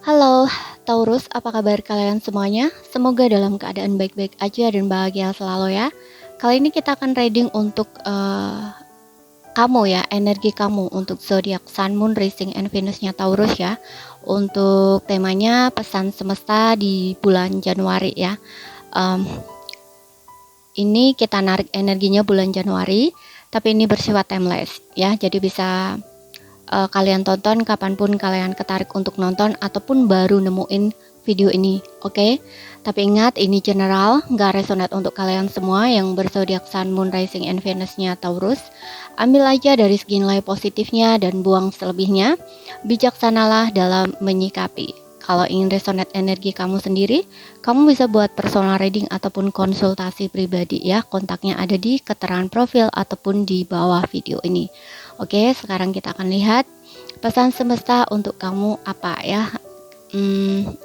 Halo, Taurus, apa kabar kalian semuanya? Semoga dalam keadaan baik-baik aja dan bahagia selalu ya. Kali ini kita akan reading untuk kamu ya, energi kamu untuk zodiak Sun, Moon, Rising, and Venusnya Taurus ya. Untuk temanya pesan semesta di bulan Januari ya. Em, ini kita narik energinya bulan Januari, tapi ini bersifat timeless ya. Jadi bisa kalian tonton kapanpun kalian ketarik untuk nonton ataupun baru nemuin video ini, oke? Tapi ingat, ini general, nggak resonate untuk kalian semua yang berzodiak Sun, Moon, Rising, and Venus-nya Taurus. Ambil aja dari segi nilai positifnya dan buang selebihnya. Bijaksanalah dalam menyikapi. Kalau ingin resonate energi kamu sendiri, kamu bisa buat personal reading ataupun konsultasi pribadi ya. Kontaknya ada di keterangan profil ataupun di bawah video ini. Oke, sekarang kita akan lihat pesan semesta untuk kamu apa ya.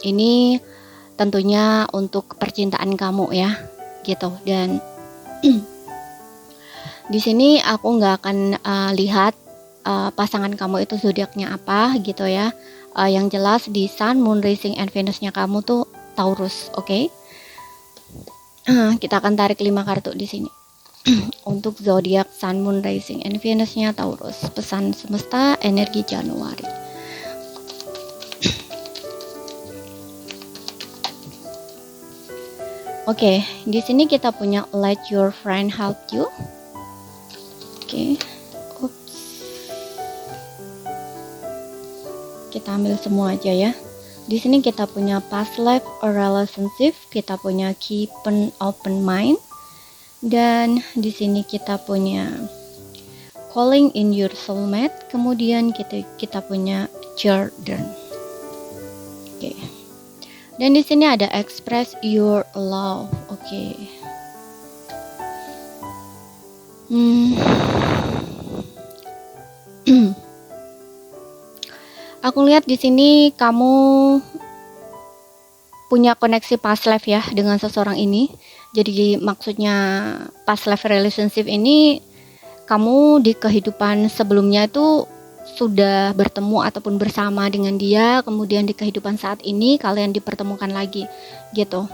Ini tentunya untuk percintaan kamu ya, gitu. Dan di sini aku nggak akan lihat pasangan kamu itu zodiaknya apa gitu ya. Yang jelas di Sun, Moon, Rising, and Venus-nya kamu tuh Taurus, oke? Kita akan tarik 5 kartu di sini. Untuk zodiak Sun, Moon, Rising, and Venus-nya Taurus, pesan semesta energi Januari. Oke, di sini kita punya let your friend help you. Oke. Ups. Kita ambil semua aja ya. Di sini kita punya past life or relationship, kita punya keep an open mind. Dan di sini kita punya calling in your soulmate, kemudian kita punya Jordan. Oke. Dan di sini ada express your love. Oke. Aku lihat di sini kamu punya koneksi past life ya dengan seseorang ini. Jadi maksudnya past life relationship ini, kamu di kehidupan sebelumnya itu sudah bertemu ataupun bersama dengan dia, kemudian di kehidupan saat ini kalian dipertemukan lagi gitu.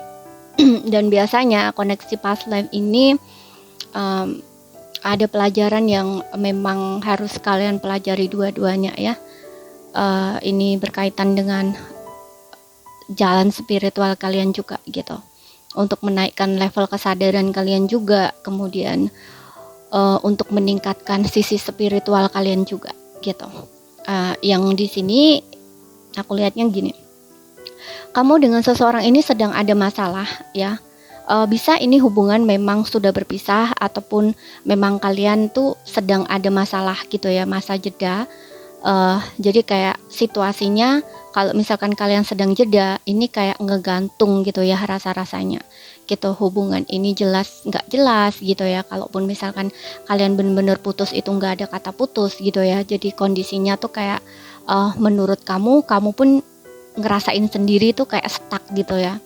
Dan biasanya koneksi past life ini ada pelajaran yang memang harus kalian pelajari dua-duanya ya. Ini berkaitan dengan jalan spiritual kalian juga gitu. Untuk menaikkan level kesadaran kalian juga, kemudian untuk meningkatkan sisi spiritual kalian juga gitu. Yang di sini aku lihatnya gini, kamu dengan seseorang ini sedang ada masalah ya. Bisa ini hubungan memang sudah berpisah ataupun memang kalian tuh sedang ada masalah gitu ya, masa jeda. Jadi kayak situasinya kalau misalkan kalian sedang jeda, ini kayak ngegantung gitu ya rasa-rasanya gitu. Hubungan ini jelas nggak jelas gitu ya. Kalaupun misalkan kalian benar-benar putus, itu nggak ada kata putus gitu ya. Jadi kondisinya tuh kayak menurut kamu pun ngerasain sendiri tuh kayak stuck gitu ya.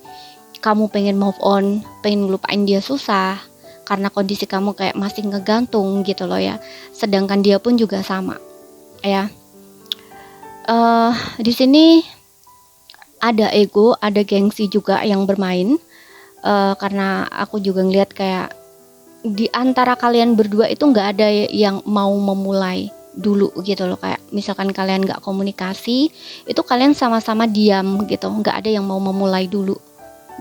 Kamu pengen move on, pengen ngelupain dia susah karena kondisi kamu kayak masih ngegantung gitu loh ya. Sedangkan dia pun juga sama ya. Di sini ada ego, ada gengsi juga yang bermain, karena aku juga ngeliat kayak di antara kalian berdua itu nggak ada yang mau memulai dulu gitu loh. Kayak misalkan kalian nggak komunikasi, itu kalian sama-sama diam gitu, nggak ada yang mau memulai dulu.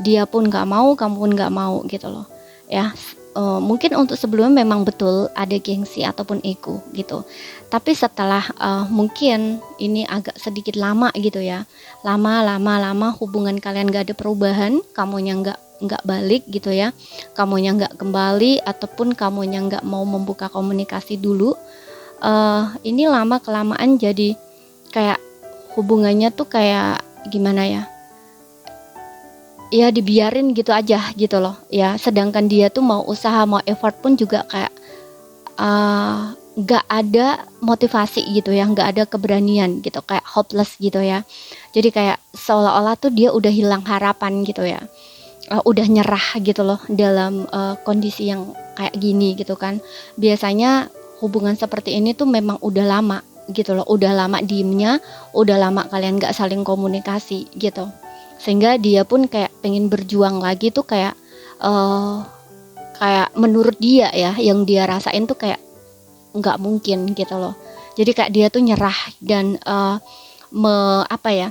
Dia pun nggak mau, kamu pun nggak mau gitu loh ya. Mungkin untuk sebelumnya memang betul ada gengsi ataupun ego gitu, tapi setelah mungkin ini agak sedikit lama gitu ya, lama hubungan kalian gak ada perubahan, kamunya nggak balik gitu ya, kamunya nggak kembali ataupun kamunya nggak mau membuka komunikasi dulu, ini lama kelamaan jadi kayak hubungannya tuh kayak gimana ya, dibiarin gitu aja gitu loh ya. Sedangkan dia tuh mau usaha, mau effort pun juga kayak nggak ada motivasi gitu ya, nggak ada keberanian gitu, kayak hopeless gitu ya. Jadi kayak seolah-olah tuh dia udah hilang harapan gitu ya, udah nyerah gitu loh dalam kondisi yang kayak gini gitu kan. Biasanya hubungan seperti ini tuh memang udah lama gitu loh, udah lama diemnya, udah lama kalian gak saling komunikasi gitu, sehingga dia pun kayak pengen berjuang lagi tuh kayak kayak menurut dia ya, yang dia rasain tuh kayak nggak mungkin gitu loh. Jadi kayak dia tuh nyerah dan apa ya,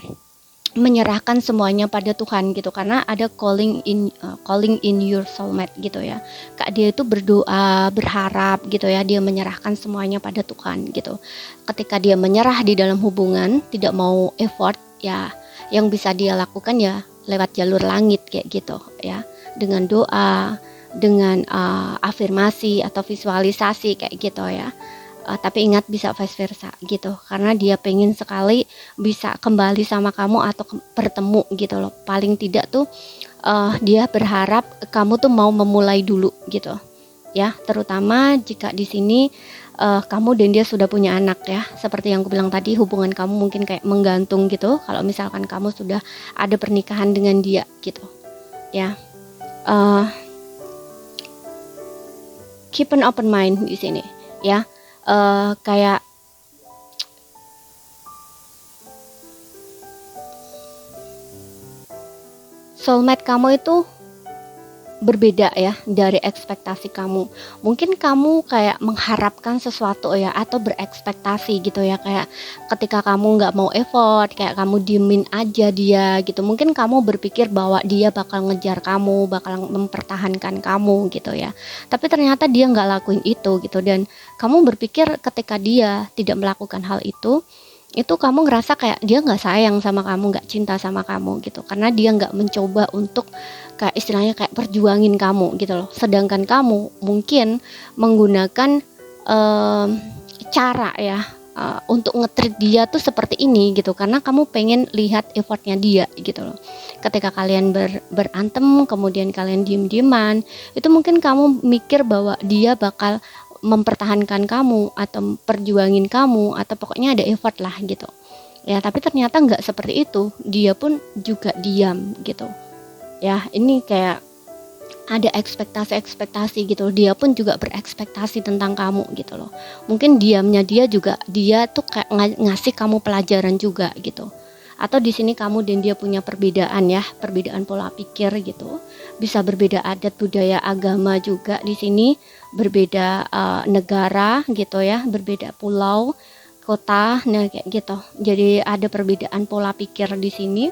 menyerahkan semuanya pada Tuhan gitu, karena ada calling in your soulmate gitu ya. Kak dia itu berdoa, berharap gitu ya, dia menyerahkan semuanya pada Tuhan gitu. Ketika dia menyerah di dalam hubungan, tidak mau effort ya, yang bisa dia lakukan ya lewat jalur langit kayak gitu ya, dengan doa, dengan afirmasi atau visualisasi kayak gitu ya. Tapi ingat bisa vice versa gitu, karena dia pengen sekali bisa kembali sama kamu atau bertemu gitu loh. Paling tidak tuh dia berharap kamu tuh mau memulai dulu gitu ya, terutama jika di sini kamu dan dia sudah punya anak ya. Seperti yang aku bilang tadi, hubungan kamu mungkin kayak menggantung gitu kalau misalkan kamu sudah ada pernikahan dengan dia gitu ya. Keep an open mind di sini ya. Kayak soulmate kamu itu berbeda ya dari ekspektasi kamu. Mungkin kamu kayak mengharapkan sesuatu ya, atau berekspektasi gitu ya, kayak ketika kamu nggak mau effort, kayak kamu diemin aja dia gitu. Mungkin kamu berpikir bahwa dia bakal ngejar kamu, bakal mempertahankan kamu gitu ya. Tapi ternyata dia nggak lakuin itu gitu, dan kamu berpikir ketika dia tidak melakukan hal itu kamu ngerasa kayak dia nggak sayang sama kamu, nggak cinta sama kamu gitu, karena dia nggak mencoba untuk kayak istilahnya kayak perjuangin kamu gitu loh. Sedangkan kamu mungkin menggunakan cara ya untuk nge-treat dia tuh seperti ini gitu, karena kamu pengen lihat effortnya dia gitu loh. Ketika kalian berantem, kemudian kalian diem-dieman, itu mungkin kamu mikir bahwa dia bakal mempertahankan kamu atau perjuangin kamu, atau pokoknya ada effort lah gitu ya. Tapi ternyata nggak seperti itu, dia pun juga diam gitu ya. Ini kayak ada ekspektasi gitu, dia pun juga berekspektasi tentang kamu gitu loh. Mungkin diamnya dia tuh kayak ngasih kamu pelajaran juga gitu. Atau di sini kamu dan dia punya perbedaan ya, perbedaan pola pikir gitu. Bisa berbeda adat, budaya, agama juga di sini, berbeda negara gitu ya, berbeda pulau, kota, nah kayak gitu. Jadi ada perbedaan pola pikir di sini.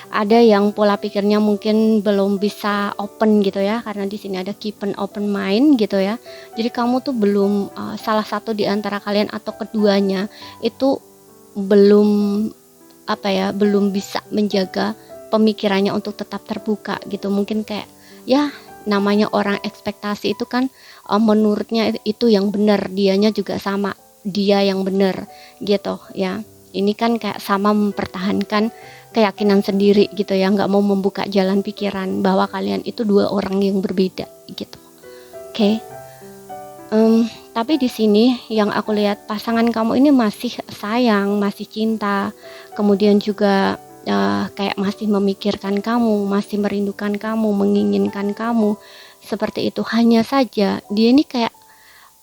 Ada yang pola pikirnya mungkin belum bisa open gitu ya, karena di sini ada keep an open mind gitu ya. Jadi kamu tuh belum salah satu di antara kalian atau keduanya itu belum belum bisa menjaga pemikirannya untuk tetap terbuka gitu. Mungkin kayak ya namanya orang ekspektasi itu kan menurutnya itu yang benar, dianya juga sama dia yang benar gitu ya. Ini kan kayak sama mempertahankan keyakinan sendiri gitu ya, nggak mau membuka jalan pikiran bahwa kalian itu dua orang yang berbeda gitu. Oke. Tapi di sini yang aku lihat, pasangan kamu ini masih sayang, masih cinta, kemudian juga kayak masih memikirkan kamu, masih merindukan kamu, menginginkan kamu seperti itu. Hanya saja dia ini kayak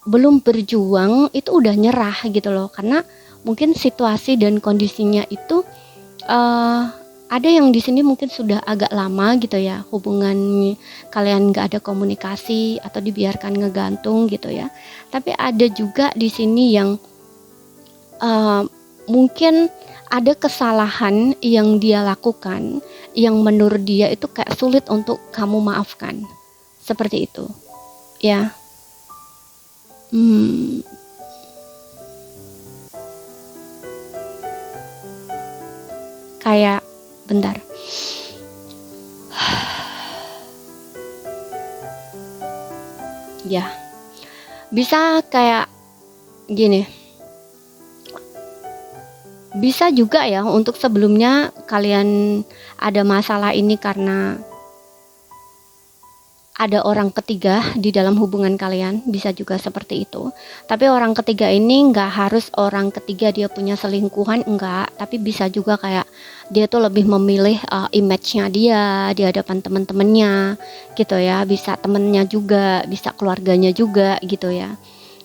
belum berjuang itu udah nyerah gitu loh, karena mungkin situasi dan kondisinya itu ada yang di sini mungkin sudah agak lama gitu ya, hubungan kalian nggak ada komunikasi atau dibiarkan ngegantung gitu ya. Tapi ada juga di sini yang mungkin ada kesalahan yang dia lakukan yang menurut dia itu kayak sulit untuk kamu maafkan, seperti itu ya. Kayak bentar. Ya. Bisa kayak gini. Bisa juga ya untuk sebelumnya kalian ada masalah ini karena ada orang ketiga di dalam hubungan kalian, bisa juga seperti itu. Tapi orang ketiga ini nggak harus orang ketiga dia punya selingkuhan, enggak. Tapi bisa juga kayak dia tuh lebih memilih image-nya dia di hadapan teman-temannya gitu ya. Bisa temennya juga, bisa keluarganya juga gitu ya.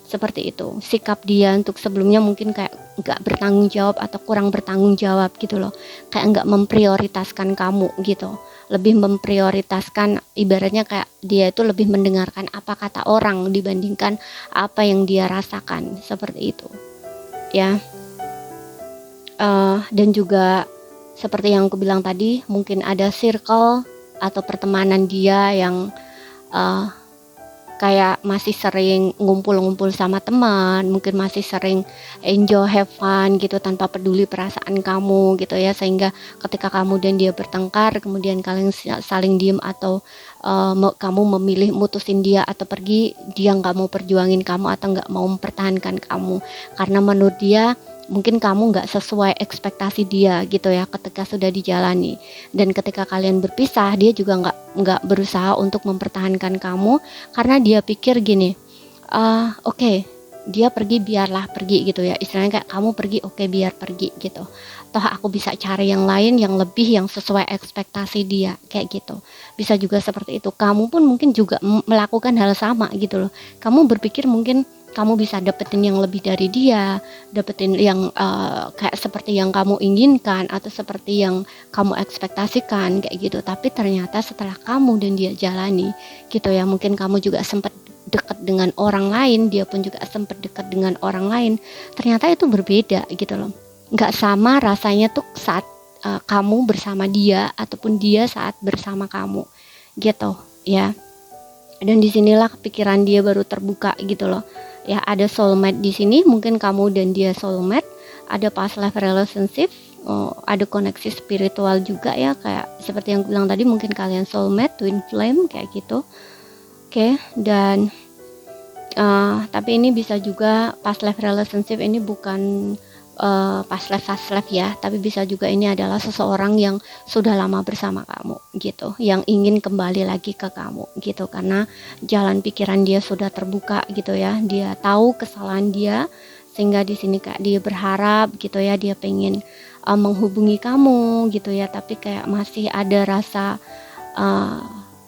seperti itu. Sikap dia untuk sebelumnya mungkin kayak nggak bertanggung jawab atau kurang bertanggung jawab gitu loh, kayak nggak memprioritaskan kamu gitu, lebih memprioritaskan, ibaratnya kayak dia itu lebih mendengarkan apa kata orang dibandingkan apa yang dia rasakan, seperti itu ya. Dan juga seperti yang aku bilang tadi, mungkin ada circle atau pertemanan dia yang uh, kayak masih sering ngumpul-ngumpul sama teman, mungkin masih sering enjoy, have fun gitu tanpa peduli perasaan kamu gitu ya, sehingga ketika kamu dan dia bertengkar, kemudian kalian saling diem atau kamu memilih mutusin dia atau pergi, dia nggak mau perjuangin kamu atau nggak mau mempertahankan kamu karena menurut dia mungkin kamu nggak sesuai ekspektasi dia gitu ya ketika sudah dijalani, dan ketika kalian berpisah dia juga nggak berusaha untuk mempertahankan kamu karena dia pikir gini, oke, dia pergi biarlah pergi gitu ya, istilahnya kayak kamu pergi, oke, biar pergi gitu, toh aku bisa cari yang lain yang lebih yang sesuai ekspektasi dia, kayak gitu. Bisa juga seperti itu, kamu pun mungkin juga melakukan hal sama gitu loh, kamu berpikir mungkin kamu bisa dapetin yang lebih dari dia, dapetin yang kayak seperti yang kamu inginkan atau seperti yang kamu ekspektasikan kayak gitu. Tapi ternyata setelah kamu dan dia jalani gitu ya, mungkin kamu juga sempat dekat dengan orang lain, dia pun juga sempat dekat dengan orang lain, ternyata itu berbeda gitu loh. Nggak sama rasanya tuh saat kamu bersama dia ataupun dia saat bersama kamu gitu ya. Dan disinilah pikiran dia baru terbuka gitu loh ya. Ada soulmate di sini, mungkin kamu dan dia soulmate, ada past life relationship, ada koneksi spiritual juga ya, kayak seperti yang bilang tadi, mungkin kalian soulmate, twin flame kayak gitu. Oke, dan tapi ini bisa juga past life relationship ini bukan past life ya, tapi bisa juga ini adalah seseorang yang sudah lama bersama kamu gitu, yang ingin kembali lagi ke kamu gitu, karena jalan pikiran dia sudah terbuka gitu ya, dia tahu kesalahan dia, sehingga di sini kayak dia berharap gitu ya, dia pengen menghubungi kamu gitu ya, tapi kayak masih ada rasa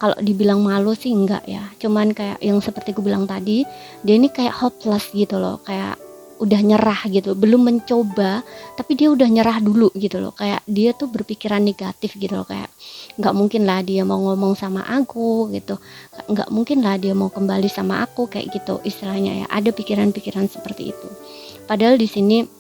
kalau dibilang malu sih enggak ya, cuman kayak yang seperti aku bilang tadi, dia ini kayak hopeless gitu loh, kayak udah nyerah gitu, belum mencoba tapi dia udah nyerah dulu gitu loh, kayak dia tuh berpikiran negatif gitu loh, kayak nggak mungkin lah dia mau ngomong sama aku gitu, nggak mungkin lah dia mau kembali sama aku kayak gitu istilahnya ya, ada pikiran-pikiran seperti itu. Padahal di sini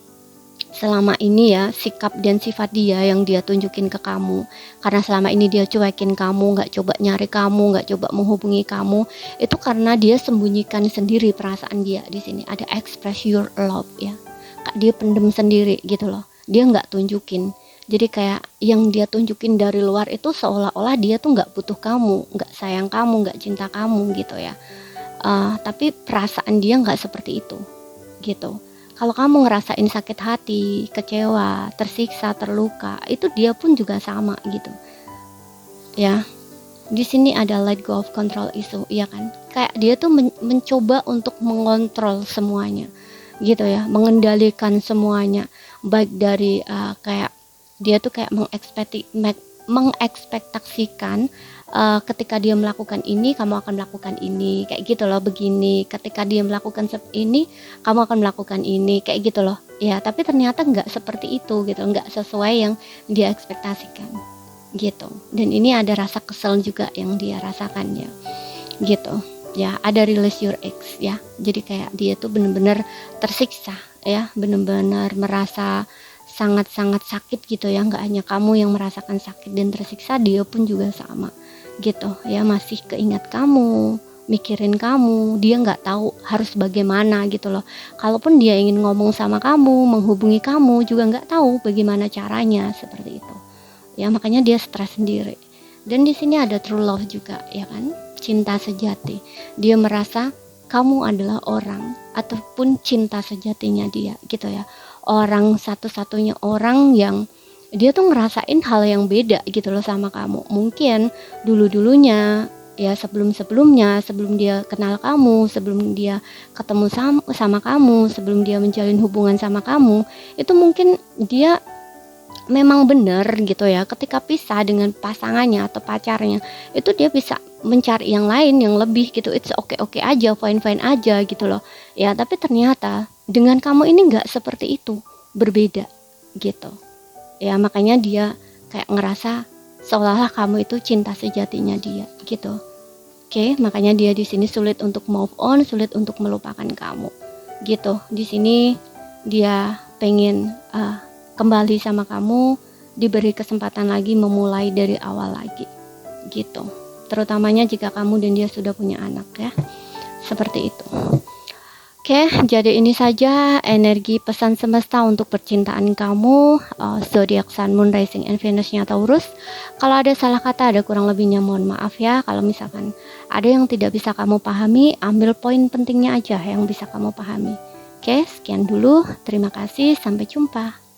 selama ini ya, sikap dan sifat dia yang dia tunjukin ke kamu, karena selama ini dia cuekin kamu, nggak coba nyari kamu, nggak coba menghubungi kamu, itu karena dia sembunyikan sendiri perasaan dia. Di sini ada express your love ya, dia pendem sendiri gitu loh, dia nggak tunjukin. Jadi kayak yang dia tunjukin dari luar itu seolah-olah dia tuh nggak butuh kamu, nggak sayang kamu, nggak cinta kamu gitu ya. Tapi perasaan dia nggak seperti itu gitu. Kalau kamu ngerasain sakit hati, kecewa, tersiksa, terluka, itu dia pun juga sama gitu. Ya. Di sini ada let go of control issue, ya kan? Kayak dia tuh mencoba untuk mengontrol semuanya. Gitu ya, mengendalikan semuanya. Baik dari kayak dia tuh kayak mengekspektasikan ketika dia melakukan ini, kamu akan melakukan ini, kayak gitu loh, begini. Ketika dia melakukan ini, kamu akan melakukan ini, kayak gitu loh. Ya, tapi ternyata nggak seperti itu gitu, nggak sesuai yang dia ekspektasikan, gitu. Dan ini ada rasa kesel juga yang dia rasakan ya, gitu. Ya, ada release your ex ya. Jadi kayak dia tuh benar-benar tersiksa ya, benar-benar merasa sangat-sangat sakit gitu ya. Nggak hanya kamu yang merasakan sakit dan tersiksa, dia pun juga sama gitu ya, masih keingat kamu, mikirin kamu, dia nggak tahu harus bagaimana gitu loh. Kalaupun dia ingin ngomong sama kamu, menghubungi kamu, juga nggak tahu bagaimana caranya, seperti itu ya, makanya dia stres sendiri. Dan di sini ada true love juga ya kan, cinta sejati. Dia merasa kamu adalah orang ataupun cinta sejatinya dia gitu ya, orang satu-satunya orang yang dia tuh ngerasain hal yang beda gitu loh sama kamu. Mungkin dulu-dulunya ya, sebelum-sebelumnya, sebelum dia kenal kamu, sebelum dia ketemu sama kamu, sebelum dia menjalin hubungan sama kamu, itu mungkin dia memang benar gitu ya, ketika pisah dengan pasangannya atau pacarnya, itu dia bisa mencari yang lain yang lebih gitu, it's oke-oke aja, fine-fine aja gitu loh. Ya, tapi ternyata dengan kamu ini nggak seperti itu, berbeda gitu. Ya, makanya dia kayak ngerasa seolah-olah kamu itu cinta sejatinya dia gitu. Oke, makanya dia di sini sulit untuk move on, sulit untuk melupakan kamu. Gitu. Di sini dia pengen kembali sama kamu, diberi kesempatan lagi memulai dari awal lagi. Gitu. Terutamanya jika kamu dan dia sudah punya anak ya. Seperti itu. Oke, jadi ini saja energi pesan semesta untuk percintaan kamu, zodiak Sun, Moon, Rising, and Venus-nya Taurus. Kalau ada salah kata, ada kurang lebihnya, mohon maaf ya. Kalau misalkan ada yang tidak bisa kamu pahami, ambil poin pentingnya aja yang bisa kamu pahami. Oke, sekian dulu. Terima kasih, sampai jumpa.